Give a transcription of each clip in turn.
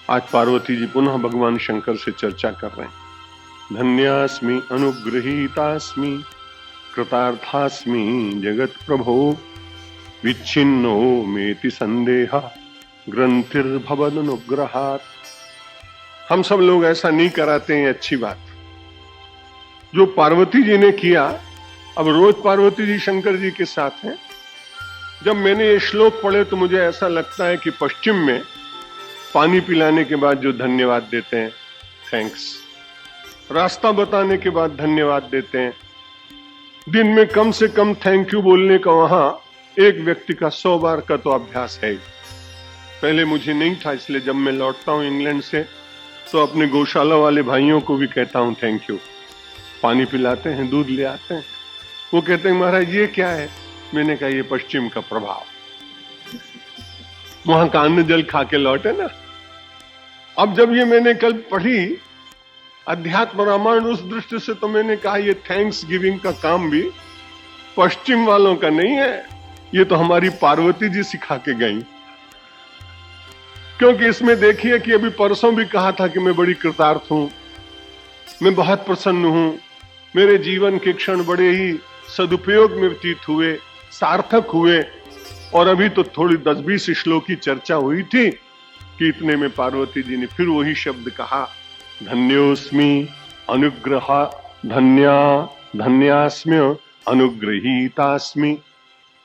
आज पार्वती जी पुनः भगवान शंकर से चर्चा कर रहे हैं। धन्यास्मि अनुगृहीतास्मि कृतार्थास्मि जगत प्रभो विच्छिन्नो मेति संदेह ग्रंथिर्भवदनुग्रहात्। हम सब लोग ऐसा नहीं कराते हैं, अच्छी बात। जो पार्वती जी ने किया, अब रोज पार्वती जी शंकर जी के साथ हैं। जब मैंने ये श्लोक पढ़े तो मुझे ऐसा लगता है कि पश्चिम में पानी पिलाने के बाद जो धन्यवाद देते हैं, थैंक्स, रास्ता बताने के बाद धन्यवाद देते हैं, दिन में कम से कम थैंक यू बोलने का वहां एक व्यक्ति का 100 बार का तो अभ्यास है। पहले मुझे नहीं था, इसलिए जब मैं लौटता हूं इंग्लैंड से तो अपने गौशाला वाले भाइयों को भी कहता हूं थैंक यू। पानी पिलाते हैं, दूध ले आते हैं, वो कहते हैं महाराज ये क्या है? मैंने कहा ये पश्चिम का प्रभाव, वहां का अन्न जल खा के लौटे ना। अब जब ये मैंने कल पढ़ी अध्यात्म रामायण, उस दृष्टि से तो मैंने कहा ये थैंक्स गिविंग का काम भी पश्चिम वालों का नहीं है, ये तो हमारी पार्वती जी सिखा के गई। क्योंकि इसमें देखिए कि अभी परसों भी कहा था कि मैं बड़ी कृतार्थ हूं, मैं बहुत प्रसन्न हूं, मेरे जीवन के क्षण बड़े ही सदुपयोग में व्यतीत हुए, सार्थक हुए। और अभी तो थोड़ी 10-20 श्लोक की चर्चा हुई थी कि इतने में पार्वती जी ने फिर वही शब्द कहा, धन्योस्मि अनुग्रह धन्यास्म्य अनुग्रहीतास्मि।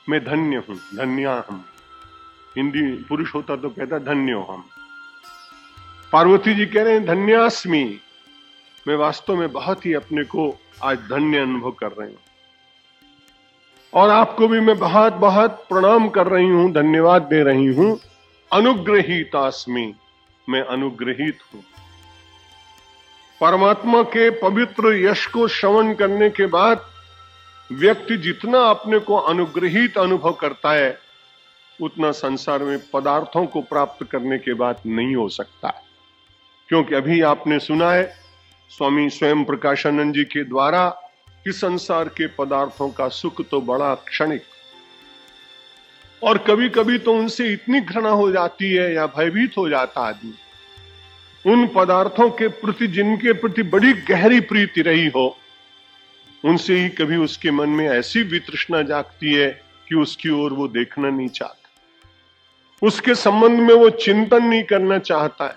मैं धन्य हूं, धन्या हम। हिंदी पुरुष होता तो कहता धन्यो हम। पार्वती जी कह रहे हैं धन्यास्मि, मैं वास्तव में बहुत ही अपने को आज धन्य अनुभव कर रही हूं। और आपको भी मैं बहुत बहुत प्रणाम कर रही हूं, धन्यवाद दे रही हूं। अनुग्रहीतास्मि, मैं अनुग्रहित हूं। परमात्मा के पवित्र यश को श्रवण करने के बाद व्यक्ति जितना अपने को अनुग्रहित अनुभव करता है, उतना संसार में पदार्थों को प्राप्त करने के बाद नहीं हो सकता। क्योंकि अभी आपने सुना है स्वामी स्वयं प्रकाशानंद जी के द्वारा कि संसार के पदार्थों का सुख तो बड़ा क्षणिक, और कभी कभी तो उनसे इतनी घृणा हो जाती है या भयभीत हो जाता आदमी उन पदार्थों के प्रति जिनके प्रति बड़ी गहरी प्रीति रही हो, उनसे ही कभी उसके मन में ऐसी वितृष्णा जागती है कि उसकी ओर वो देखना नहीं चाहता, उसके संबंध में वो चिंतन नहीं करना चाहता है।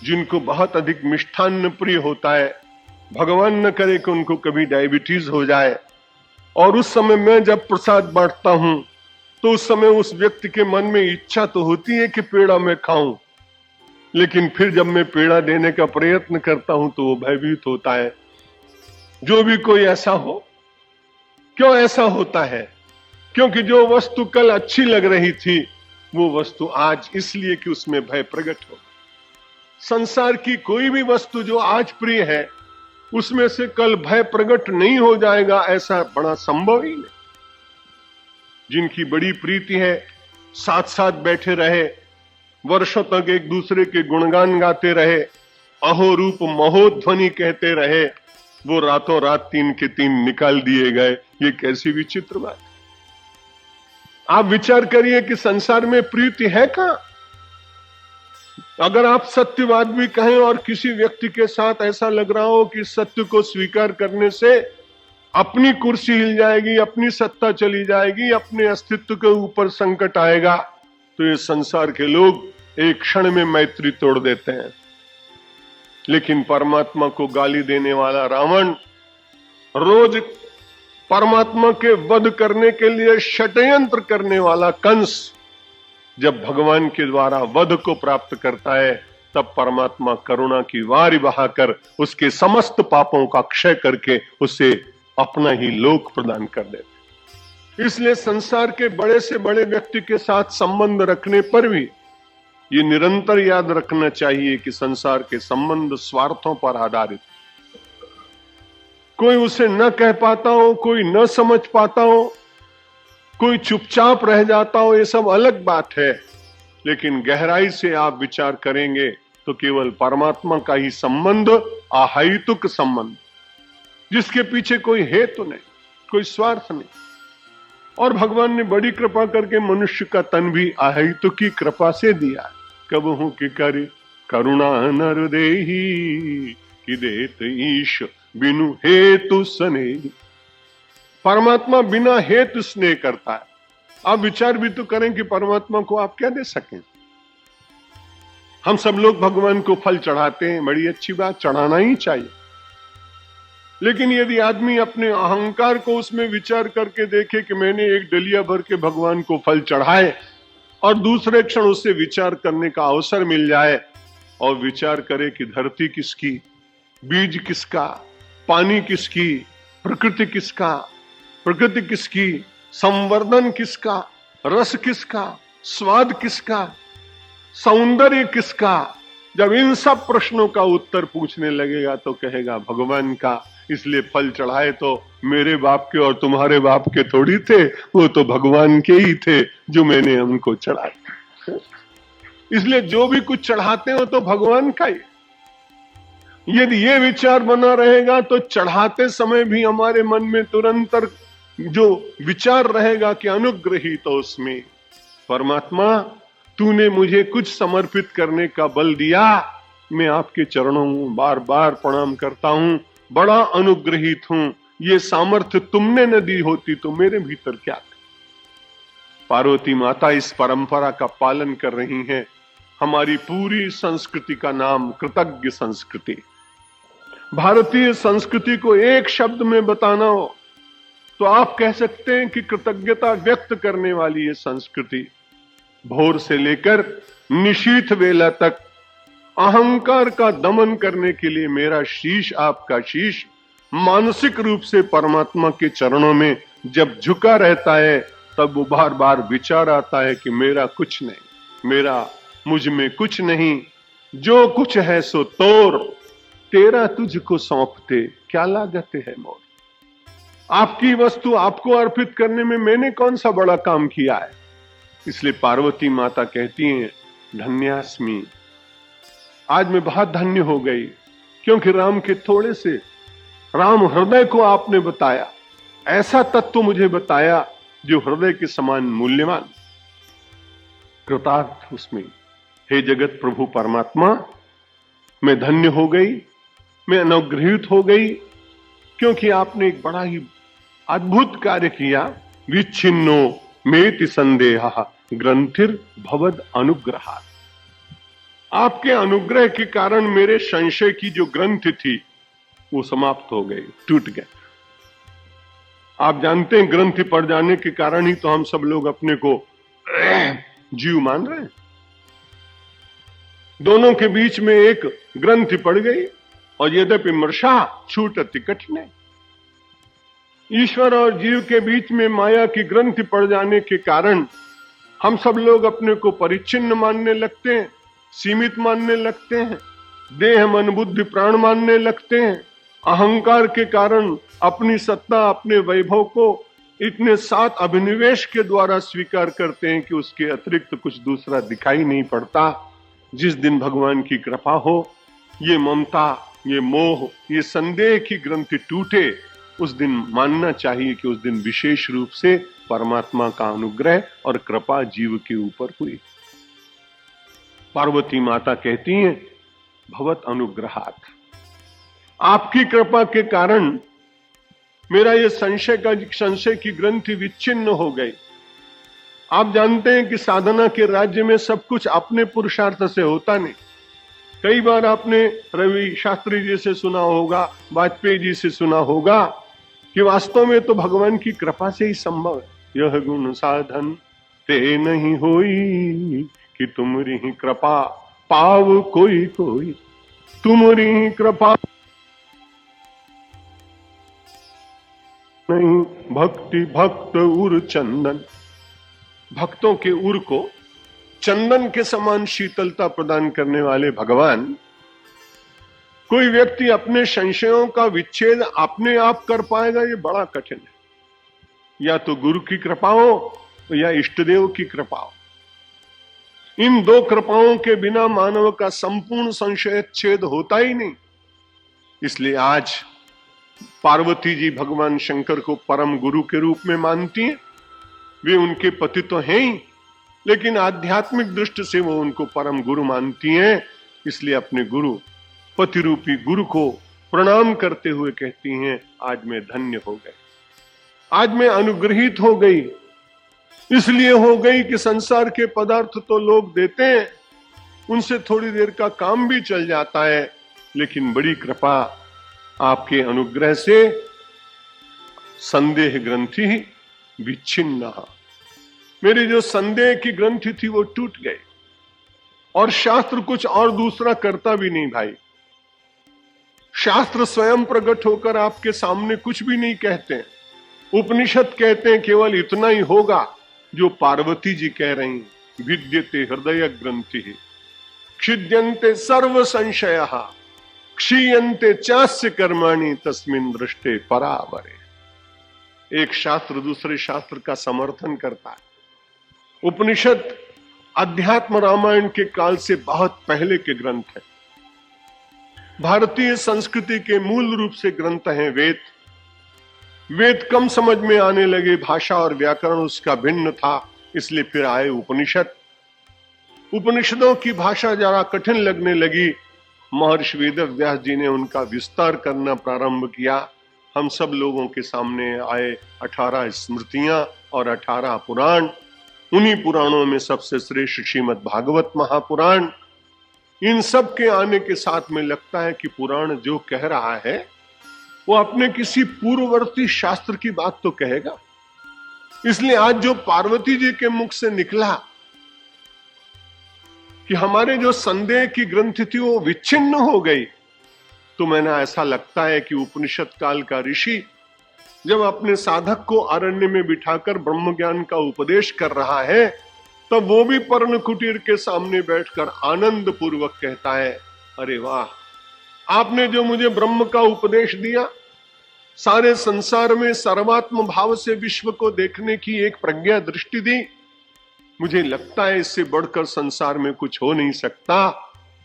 जिनको बहुत अधिक मिष्ठान्न प्रिय होता है, भगवान न करे कि उनको कभी डायबिटीज हो जाए, और उस समय मैं जब प्रसाद बांटता हूं तो उस समय उस व्यक्ति के मन में इच्छा तो होती है कि पेड़ा मैं खाऊं, लेकिन फिर जब मैं पेड़ा देने का प्रयत्न करता हूं तो वो भयभीत होता है। जो भी कोई ऐसा हो, क्यों ऐसा होता है? क्योंकि जो वस्तु कल अच्छी लग रही थी वो वस्तु आज इसलिए कि उसमें भय प्रकट हो। संसार की कोई भी वस्तु जो आज प्रिय है उसमें से कल भय प्रकट नहीं हो जाएगा, ऐसा बड़ा संभव ही नहीं। जिनकी बड़ी प्रीति है, साथ साथ बैठे रहे, वर्षों तक एक दूसरे के गुणगान गाते रहे, अहो रूप महोध्वनि कहते रहे, वो रातों रात 3 के 3 निकाल दिए गए। ये कैसी विचित्र बात। आप विचार करिए कि संसार में प्रीति है कहां? अगर आप सत्यवाद भी कहें और किसी व्यक्ति के साथ ऐसा लग रहा हो कि सत्य को स्वीकार करने से अपनी कुर्सी हिल जाएगी, अपनी सत्ता चली जाएगी, अपने अस्तित्व के ऊपर संकट आएगा, तो ये संसार के लोग एक क्षण में मैत्री तोड़ देते हैं। लेकिन परमात्मा को गाली देने वाला रावण रोज परमात्मा के वध करने के लिए षड्यंत्र करने वाला कंस जब भगवान के द्वारा वध को प्राप्त करता है, तब परमात्मा करुणा की वारी बहाकर उसके समस्त पापों का क्षय करके उसे अपना ही लोक प्रदान कर देते। इसलिए संसार के बड़े से बड़े व्यक्ति के साथ संबंध रखने पर भी ये निरंतर याद रखना चाहिए कि संसार के संबंध स्वार्थों पर आधारित। कोई उसे न कह पाता हो, कोई न समझ पाता हो, कोई चुपचाप रह जाता हो, ये सब अलग बात है। लेकिन गहराई से आप विचार करेंगे तो केवल परमात्मा का ही संबंध, अहैतुक संबंध, जिसके पीछे कोई हेतु नहीं, कोई स्वार्थ नहीं। और भगवान ने बड़ी कृपा करके मनुष्य का तन भी अहैतुकी कृपा से दिया। कब हूं कि करी करुणा नर देही कि देत ईश बिनु हेतु स्नेह। परमात्मा बिना हेतु स्नेह करता है। आप विचार भी तो करें कि परमात्मा को आप क्या दे सकें। हम सब लोग भगवान को फल चढ़ाते हैं, बड़ी अच्छी बात, चढ़ाना ही चाहिए। लेकिन यदि आदमी अपने अहंकार को उसमें विचार करके देखे कि मैंने एक डलिया भर के भगवान को फल चढ़ाए और दूसरे क्षण उससे विचार करने का अवसर मिल जाए और विचार करे कि धरती किसकी, बीज किसका, पानी किसकी, प्रकृति किसका, प्रकृति किसकी, संवर्धन किसका, रस किसका, स्वाद किसका, सौंदर्य किसका, जब इन सब प्रश्नों का उत्तर पूछने लगेगा तो कहेगा भगवान का। इसलिए फल चढ़ाए तो मेरे बाप के और तुम्हारे बाप के थोड़ी थे, वो तो भगवान के ही थे जो मैंने उनको चढ़ाए। इसलिए जो भी कुछ चढ़ाते हो तो भगवान का ही। यदि ये विचार बना रहेगा तो चढ़ाते समय भी हमारे मन में तुरंत जो विचार रहेगा कि अनुग्रही तो उसमें परमात्मा तूने मुझे कुछ समर्पित करने का बल दिया, मैं आपके चरणों में बार बार प्रणाम करता हूं, बड़ा अनुग्रहित हूं। ये सामर्थ्य तुमने न दी होती तो मेरे भीतर क्या था। पार्वती माता इस परंपरा का पालन कर रही हैं। हमारी पूरी संस्कृति का नाम कृतज्ञ संस्कृति। भारतीय संस्कृति को एक शब्द में बताना हो तो आप कह सकते हैं कि कृतज्ञता व्यक्त करने वाली ये संस्कृति। भोर से लेकर निशीथ वेला तक अहंकार का दमन करने के लिए मेरा शीश, आपका शीश, मानसिक रूप से परमात्मा के चरणों में जब झुका रहता है तब वो बार बार विचार आता है कि मेरा कुछ नहीं, मेरा मुझ में कुछ नहीं, जो कुछ है सो तोर, तेरा तुझको सौंपते क्या लागत है मोर। आपकी वस्तु आपको अर्पित करने में मैंने कौन सा बड़ा काम किया है। इसलिए पार्वती माता कहती हैं धन्यास्मि, आज मैं बहुत धन्य हो गई, क्योंकि राम के थोड़े से राम हृदय को आपने बताया, ऐसा तत्व मुझे बताया जो हृदय के समान मूल्यवान। कृतार्थ उसमें। हे जगत प्रभु परमात्मा, मैं धन्य हो गई, मैं अनुग्रहित हो गई, क्योंकि आपने एक बड़ा ही अद्भुत कार्य किया। विच्छिन्नो मेति संदेह ग्रंथिर भवद अनुग्रहात्। आपके अनुग्रह के कारण मेरे संशय की जो ग्रंथि थी वो समाप्त हो गई, टूट गई। आप जानते हैं ग्रंथि पड़ जाने के कारण ही तो हम सब लोग अपने को जीव मान रहे हैं। दोनों के बीच में एक ग्रंथि पड़ गई और यद्यपि मर्षा छूटति कठिने। ईश्वर और जीव के बीच में माया की ग्रंथि पड़ जाने के कारण हम सब लोग अपने को परिच्छिन्न मानने लगते हैं, सीमित मानने लगते हैं, देह मन बुद्धि प्राण मानने लगते हैं। अहंकार के कारण अपनी सत्ता, अपने वैभव को इतने सात अभिनिवेश के द्वारा स्वीकार करते हैं कि उसके अतिरिक्त कुछ दूसरा दिखाई नहीं पड़ता। जिस दिन भगवान की कृपा हो, ये ममता, ये मोह, ये संदेह की ग्रंथि टूटे, उस दिन मानना चाहिए कि उस दिन विशेष रूप से परमात्मा का अनुग्रह और कृपा जीव के ऊपर हुई। पार्वती माता कहती हैं भवत अनुग्रहात्, आपकी कृपा के कारण मेरा ये संशय की ग्रंथि विच्छिन्न हो गई। आप जानते हैं कि साधना के राज्य में सब कुछ अपने पुरुषार्थ से होता नहीं। कई बार आपने रवि शास्त्री जी से सुना होगा, वाजपेयी जी से सुना होगा कि वास्तव में तो भगवान की कृपा से ही संभव है। यह गुण साधन ते नहीं होई कि तुमरी ही कृपा पाव कोई कोई, तुमरी ही कृपा नहीं भक्ति भक्त उर चंदन। भक्तों के उर को चंदन के समान शीतलता प्रदान करने वाले भगवान। कोई व्यक्ति अपने संशयों का विच्छेद अपने आप कर पाएगा, ये बड़ा कठिन है। या तो गुरु की कृपा हो या इष्टदेव की कृपा हो। इन दो कृपाओं के बिना मानव का संपूर्ण संशय छेद होता ही नहीं। इसलिए आज पार्वती जी भगवान शंकर को परम गुरु के रूप में मानती हैं। वे उनके पति तो हैं ही, लेकिन आध्यात्मिक दृष्टि से वो उनको परम गुरु मानती हैं। इसलिए अपने गुरु, पति रूपी गुरु को प्रणाम करते हुए कहती हैं, आज मैं धन्य हो गई, आज मैं अनुग्रहित हो गई। इसलिए हो गई कि संसार के पदार्थ तो लोग देते हैं, उनसे थोड़ी देर का काम भी चल जाता है, लेकिन बड़ी कृपा आपके अनुग्रह से संदेह ग्रंथि विच्छिन्ना, मेरी जो संदेह की ग्रंथि थी वो टूट गई। और शास्त्र कुछ और दूसरा करता भी नहीं भाई, शास्त्र स्वयं प्रकट होकर आपके सामने कुछ भी नहीं कहते हैं। उपनिषद कहते हैं केवल इतना ही होगा जो पार्वती जी कह रही, विद्यते हृदय ग्रंथि क्षिद्यन्ते सर्व संशय क्षीयन्ते चास्य कर्माणि तस्मिन् दृष्टे परावरे। एक शास्त्र दूसरे शास्त्र का समर्थन करता है। उपनिषद अध्यात्म रामायण के काल से बहुत पहले के ग्रंथ है। भारतीय संस्कृति के मूल रूप से ग्रंथ हैं वेद। वेद कम समझ में आने लगे, भाषा और व्याकरण उसका भिन्न था, इसलिए फिर आए उपनिषद। उपनिषदों की भाषा जरा कठिन लगने लगी, महर्षि वेदव्यास जी ने उनका विस्तार करना प्रारंभ किया। हम सब लोगों के सामने आए 18 स्मृतियां और 18 पुराण। उन्हीं पुराणों में सबसे श्रेष्ठ श्रीमद् भागवत महापुराण। इन सब के आने के साथ में लगता है कि पुराण जो कह रहा है वो अपने किसी पूर्ववर्ती शास्त्र की बात तो कहेगा। इसलिए आज जो पार्वती जी के मुख से निकला कि हमारे जो संदेह की ग्रंथि थी वो विच्छिन्न हो गई, तो मैंने ऐसा लगता है कि उपनिषद काल का ऋषि जब अपने साधक को अरण्य में बिठाकर ब्रह्म ज्ञान का उपदेश कर रहा है, तब वो भी पर्ण कुटीर के सामने बैठकर आनंद पूर्वक कहता है, अरे वाह, आपने जो मुझे ब्रह्म का उपदेश दिया, सारे संसार में सर्वात्म भाव से विश्व को देखने की एक प्रज्ञा दृष्टि दी, मुझे लगता है इससे बढ़कर संसार में कुछ हो नहीं सकता।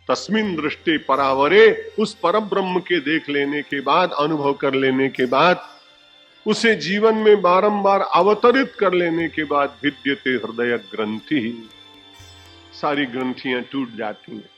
तस्मिन् दृष्टे परावरे, उस परम ब्रह्म के देख लेने के बाद, अनुभव कर लेने के बाद, उसे जीवन में बारंबार अवतरित कर लेने के बाद विद्यते हृदय ग्रंथि, सारी ग्रंथियां टूट जाती हैं।